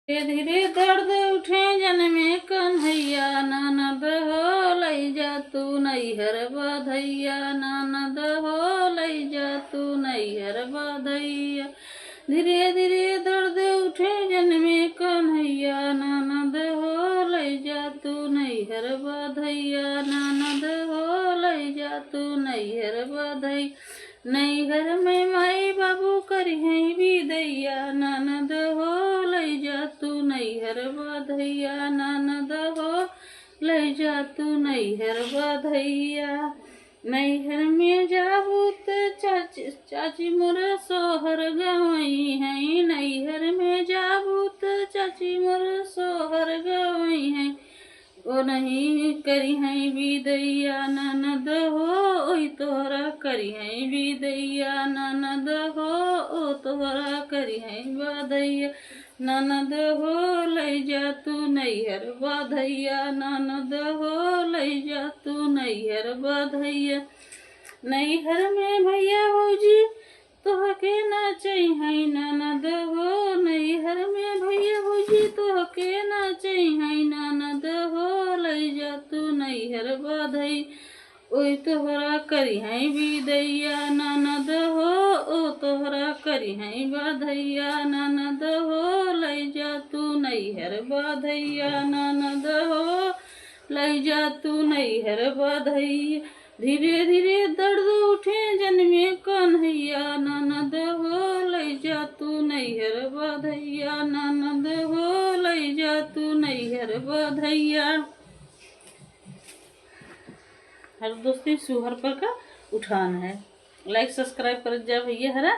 धीरे धीरे दर्द उठे जन्मे कन्हैया, ननद हो लई जा तू नैहर बधैया, ननद हो लई जा तू नैहर बधैया। धीरे धीरे दर्द उठे जन्मे कन्हैया, ननद हो लई जा तू नैहर बधैया, ननद हो लई जा तू नैहर बधैया। नैहर में माई बाबू करिहे विदैया, ननद हो लई जा तू नैहर बधैया, ननद हो लई जा तू नैहर बधैया। नैहर में जाबू त चाची मोर सोहर गवई है, नैहर में जाबू त चाची मोर सोहर गवई है। ओ नहीं करी है विदैया, ननद हो ओई तोहरा करी है विदैया, ननद हो ओ तोहरा करी है बधैया। ननद हो लई जा तू नैहर बधैया, ननद हो लई जा तू नैहर बधैया। नैहर में भैया भौजी तोहके नाचै है, ननद हो नैहर में भैया भौजी तोहके नाचै है, ननद हो लई जा तू नैहर बधैया। ओई तोहरा करी है विदैया, ननद हो ओ तोहरा करी है बधैया, ननद हो लई जा तू नैहर बधैया, ननद हो लई जा तू नैहर बधैया। धीरे धीरे दर्द उठे जन्मे कन्हैया, ननद हो लई जा तू नैहर बधैया, ननद हो लई जा तू नैहर बधैया। हर दोस्ती सुहर पर का उठान है। लाइक सब्सक्राइब कर जा भैया हरा।